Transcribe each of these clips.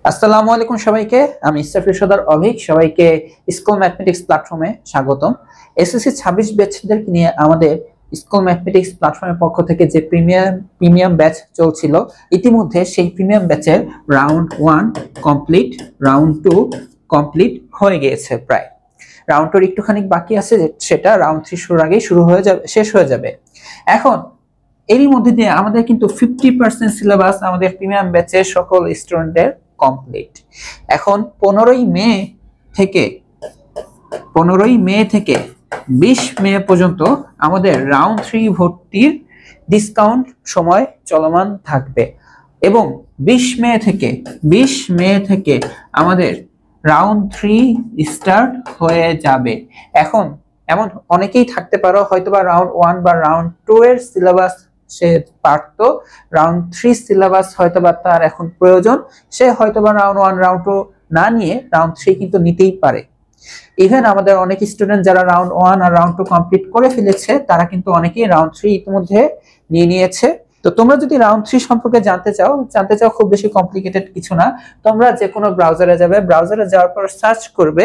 আসসালামু আলাইকুম সবাইকে। আমি ইসরাফিল সরদার অভিক। সবাইকে স্কুল ম্যাথমেটিক্স প্ল্যাটফর্মে স্বাগতম। এসএসসি 26 ব্যাচদেরকে নিয়ে আমাদের স্কুল ম্যাথমেটিক্স প্ল্যাটফর্মের পক্ষ থেকে যে প্রিমিয়াম ব্যাচ চলছিল, ইতিমধ্যে সেই প্রিমিয়াম ব্যাচের রাউন্ড 1 কমপ্লিট, রাউন্ড 2 কমপ্লিট হয়ে গিয়েছে। প্রায় রাউন্ড 2 একটুখানি বাকি আছে, সেটা রাউন্ড 3 শুরুর আগেই শেষ হয়ে যাবে। এখন এরই মধ্যে দিয়ে আমাদের কিন্তু 50% সিলেবাস আমাদের প্রিমিয়াম ব্যাচের সকল স্টুডেন্টদের কমপ্লিট। এখন 15ই মে থেকে 20 মে পর্যন্ত আমাদের রাউন্ড 3 ভর্তির ডিসকাউন্ট সময় চলমান থাকবে এবং 20 মে থেকে আমাদের রাউন্ড 3 স্টার্ট হয়ে যাবে। এখন এমন অনেকেই থাকতে পারো হয়তোবা রাউন্ড 1 বা রাউন্ড 2 এর সিলেবাস সে পারতো, রাউন্ড 3 সিলেবাস হয়তোবা তার এখন প্রয়োজন, সে হয়তোবা রাউন্ড 1 রাউন্ড 2 না নিয়ে রাউন্ড 3 কিন্তু নিতেই পারে। ইভেন আমাদের অনেক স্টুডেন্ট যারা রাউন্ড 1 আর রাউন্ড 2 কমপ্লিট করে ফেলেছে, তারা কিন্তু অনেকেই রাউন্ড 3 ইতিমধ্যে নিয়ে নিয়েছে। তো তোমরা যদি রাউন্ড 3 সম্পর্কে জানতে চাও, খুব বেশি কমপ্লিকেটেড কিছু না। তোমরা যে কোনো ব্রাউজারে যাবে, ব্রাউজারে যাওয়ার পর সার্চ করবে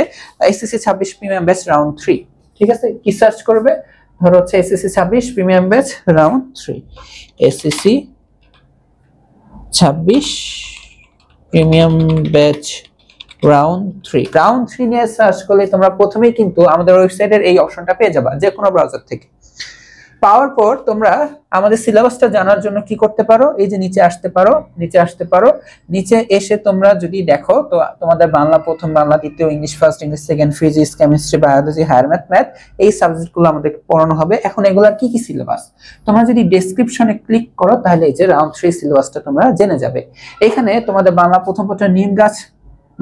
এসএসসি 26 প্রিমিয়াম ব্যাচ রাউন্ড 3। ঠিক আছে, কি সার্চ করবে? ধরো হচ্ছে SSC 26 premium batch round 3, SSC 26 premium batch round 3 নিয়ে সার্চ করলে তোমরা প্রথমেই কিন্তু আমাদের ওয়েবসাইটের এই অপশনটা পেয়ে যাবে যে কোনো ব্রাউজার থেকে। পাওয়ার পর তোমরা আমাদের সিলেবাসটা জানার জন্য কি করতে পারো, এই যে নিচে আসতে পারো। নিচে এসে তোমরা যদি দেখো, তো তোমাদের বাংলা প্রথম, বাংলা দ্বিতীয়, English first, English second, physics, chemistry, biology, higher math এই সাবজেক্টগুলো আমাদের পড়ানো হবে। এখন এগুলা কি কি সিলেবাস, তোমরা যদি ডেসক্রিপশনে ক্লিক করো তাহলে এই যে রাউন্ড 3 সিলেবাসটা তোমরা জেনে যাবে। এখানে তোমাদের বাংলা প্রথম পত্র নিম গাছ,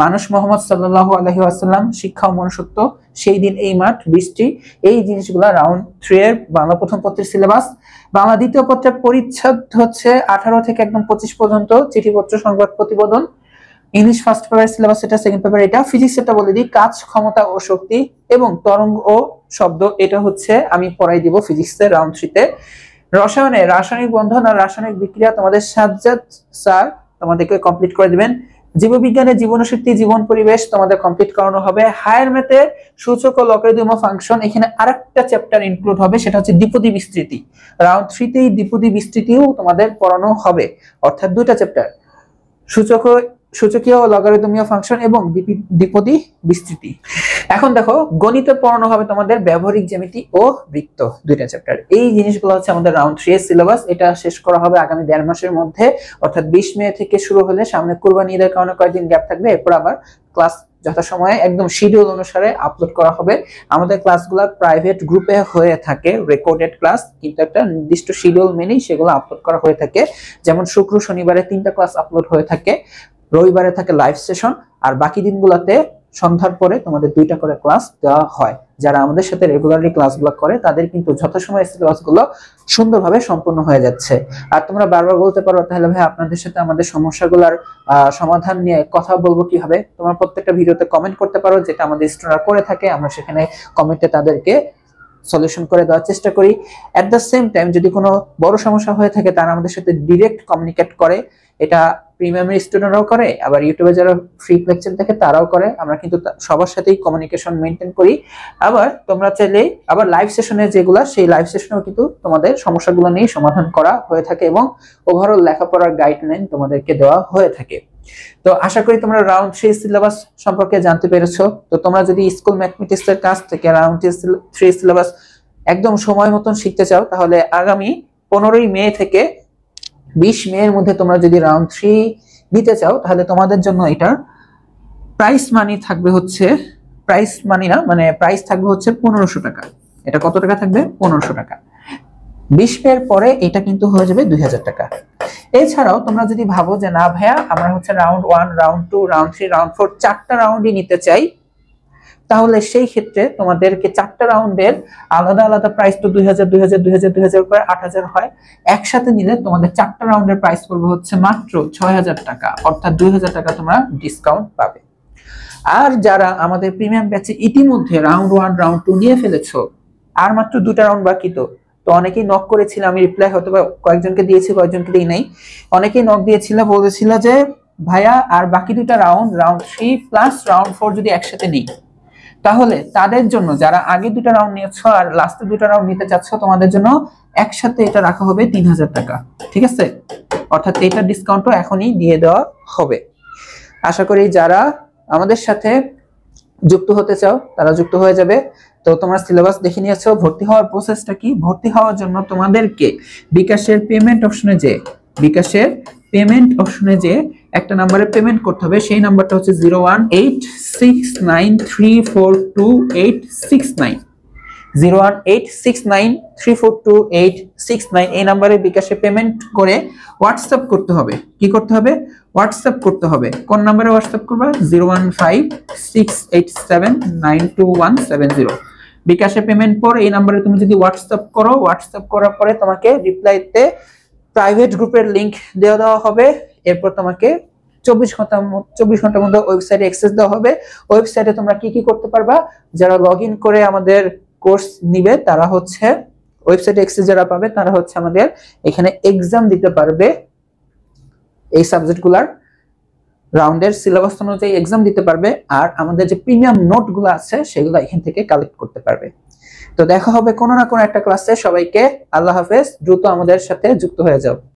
মানুষ মোহাম্মদ সাল্লাল্লাহু আলাইহি ওয়াসাল্লাম, শিক্ষা ও মনুষ্যত্ব, সেই দিন এই মাঠ, বৃষ্টি, এই জিনিসগুলো রাউন্ড 3 এর বাংলা প্রথম পত্রের সিলেবাস। বাংলা দ্বিতীয় পত্রের পরিচ্ছেদ হচ্ছে 18 থেকে একদম 25 পর্যন্ত, চিঠিপত্র, সংবাদ, প্রতিবেদন। ইংলিশ ফার্স্ট পেপার সিলেবাস, এটা সেকেন্ড পেপার। এটা ফিজিক্স, এটা বলে দিই, কাজ, ক্ষমতা ও শক্তি এবং তরঙ্গ ও শব্দ, এটা হচ্ছে আমি পড়াই দিব ফিজিক্সের রাউন্ড 3 তে। রসায়নে রাসায়নিক বন্ধন আর রাসায়নিক বিক্রিয়া তোমাদের সাজ্জাদ স্যার তোমাদেরকে কমপ্লিট করে দিবেন। জীববিজ্ঞানের জীবনশক্তি, জীবন পরিবেশ তোমাদের কমপ্লিট করানো হবে। হায়ার ম্যাথের সূচক ও লগারিদম ফাংশন, এখানে আরেকটা চ্যাপ্টার ইনক্লুড হবে, সেটা হচ্ছে দ্বিপদী বিস্তৃতি। রাউন্ড 3 তেই দ্বিপদী বিস্তৃতিও তোমাদের পড়ানো হবে, অর্থাৎ দুইটা চ্যাপ্টার, সূচকীয় ও লগারিদমীয় ফাংশন এবং দ্বিপদী বিস্তৃতি। এখন দেখো, গণিতে পড়ানো হবে তোমাদের ব্যবহারিক জ্যামিতি ও বৃত্ত, দুইটা চ্যাপ্টার। এই জিনিসগুলো হচ্ছে আমাদের রাউন্ড 3 এর সিলেবাস। এটা শেষ করা হবে আগামী 1.5 মাসের মধ্যে, অর্থাৎ 20 মে থেকে শুরু হলে সামনে কুরবানি ঈদের কারণে কয়েকদিন গ্যাপ থাকবে, এরপর আবার ক্লাস যথাসময়ে একদম শিডিউল অনুসারে আপলোড করা হবে। আমাদের ক্লাসগুলো প্রাইভেট গ্রুপে হয়ে থাকে, রেকর্ডেড ক্লাস, কিন্তু একটা নির্দিষ্ট শিডিউল মেনেই সেগুলো আপলোড করা হয়ে থাকে। যেমন শুক্র শনিবারে 3টা ক্লাস আপলোড হয়ে থাকে, রবিবারে থাকে লাইভ সেশন, আর বাকি দিনগুলোতে সন্ধ্যার পরে তোমাদের 2টা করে ক্লাস দেওয়া হয়। যারা আমাদের সাথে রেগুলারলি ক্লাসগুলো করে তাদের কিন্তু যথাসময়ে ক্লাসগুলো সুন্দরভাবে সম্পন্ন হয়ে যাচ্ছে। আর তোমরা বারবার বলতে পারো, তাহলে ভাই আপনাদের সাথে আমাদের সমস্যাগুলোর সমাধান নিয়ে কথা বলবো কিভাবে? তোমরা প্রত্যেকটা ভিডিওতে কমেন্ট করতে পারো, যেটা আমাদের স্টুডেন্টরা করে থাকে, আমরা সেখানে কমেন্টে তাদেরকে সলিউশন করে দেওয়ার চেষ্টা করি। এট দ্য সেম টাইম যদি কোনো বড় সমস্যা হয়ে থাকে, তারা আমাদের সাথে ডিরেক্ট কমিউনিকেট করে। এটা প্রিমিয়ামের স্টুডেন্টরাও করে, আবার ইউটিউবে যারা ফ্রি লেকচার দেখে তারাও করে। আমরা কিন্তু সবার সাথেই কমিউনিকেশন মেনটেন করি। আবার তোমরা চাইলে আবার লাইভ সেশনে যেগুলো, সেই লাইভ সেশনেও কিন্তু তোমাদের সমস্যাগুলো নিয়ে সমাধান করা হয়ে থাকে এবং ওভারঅল লেখাপড়ার গাইডলাইন তোমাদেরকে দেওয়া হয়ে থাকে। তো আশা করি তোমরা রাউন্ড 3 সিলেবাস সম্পর্কে জানতে পেরেছো। তো তোমরা যদি স্কুল ম্যাথমেটিক্স এর কাছ থেকে রাউন্ড 3 সিলেবাস একদম সময় মতন শিখতে চাও, তাহলে আগামী 15ই মে থেকে 20 মে এর মধ্যে তোমরা যদি রাউন্ড 3 নিতে চাও, তাহলে তোমাদের জন্য এটার প্রাইস থাকবে হচ্ছে 1500 টাকা। এটা কত টাকা থাকবে? 1500 টাকা। 20 মে এর পরে এটা কিন্তু হয়ে যাবে 2000 টাকা। এছাড়াও তোমরা যদি ভাবো যে না ভাইয়া, আমরা হচ্ছে রাউন্ড 1, রাউন্ড 2, রাউন্ড 3, রাউন্ড 4 4টা রাউন্ডই নিতে চাই, তাহলে সেই ক্ষেত্রে তোমাদেরকে 4টা রাউন্ডের আলাদা আলাদা প্রাইস তো 2000 2000 2000 2000 করে 8000 হয়। একসাথে নিলে তোমাদের 4টা রাউন্ডের প্রাইস পড়বে হচ্ছে মাত্র 6000 টাকা, অর্থাৎ 2000 টাকা তোমরা ডিসকাউন্ট পাবে। আর যারা আমাদের প্রিমিয়াম ব্যাচে ইতিমধ্যে রাউন্ড 1 রাউন্ড 2 নিয়ে ফেলেছো, আর মাত্র 2টা রাউন্ড বাকি, তো অনেকেই নক করেছিল, আমি রিপ্লাই হয়তো কয়েকজনকে দিয়েছি, কয়েকজনকে দিই নাই। অনেকেই নক দিয়েছিল, বলেছিল যে ভাইয়া আর বাকি দুটা রাউন্ড, রাউন্ড 3 প্লাস রাউন্ড 4 যদি একসাথে নিই, তাহলে তাদের জন্য যারা আগে দুটা রাউন্ড নিয়েছো আর লাস্টে দুটা রাউন্ড নিতে চাচ্ছ, তোমাদের জন্য একসাথে এটা রাখা হবে 3000 টাকা। ঠিক আছে, অর্থাৎ এটা ডিসকাউন্টও এখনই দিয়ে দেওয়া হবে। আশা করি যারা আমাদের সাথে যুক্ত হতে চাও তারা যুক্ত হয়ে যাবে। তো তোমরা সিলেবাস দেখে নিয়েছো। ভর্তি হওয়ার প্রসেসটা কি? ভর্তি হওয়ার জন্য তোমাদেরকে বিকাশের পেমেন্ট অপশনে যে একটা নম্বরে পেমেন্ট করতে হবে। সেই নাম্বারটা হচ্ছে 01869342869, 01869342869। এই নাম্বারে বিকাশে পেমেন্ট করে হোয়াটসঅ্যাপ করতে হবে। কি করতে হবে? হোয়াটসঅ্যাপ করতে হবে। কোন নাম্বারে হোয়াটসঅ্যাপ করবে? 01568792170। বিকাশে পেমেন্ট পর এই নাম্বারে তুমি যদি হোয়াটসঅ্যাপ করো, হোয়াটসঅ্যাপ করার পরে তোমাকে রিপ্লাইতে প্রাইভেট গ্রুপের লিংক দেওয়া হবে। এরপর তোমাকে 24 ঘন্টার মধ্যে ওয়েবসাইটে অ্যাক্সেস দেওয়া হবে। ওয়েবসাইটে তোমরা কি কি করতে পারবা? যারা লগইন করে আমাদের কোর্স নিবে তারা হচ্ছে ওয়েবসাইটে অ্যাক্সেস যারা পাবে তারা হচ্ছে আমাদের এখানে এক্সাম দিতে পারবে। এই সাবজেক্টগুলোর রাউন্ডের সিলেবাস অনুযায়ী এক্সাম দিতে পারবে। আর আমাদের যে প্রিমিয়াম নোটগুলো আছে সেগুলো এখান থেকে কালেক্ট করতে পারবে। তো দেখা হবে কোনো না কোনো একটা ক্লাসে। সবাইকে আল্লাহ হাফেজ। দ্রুত আমাদের সাথে যুক্ত হয়ে যাও।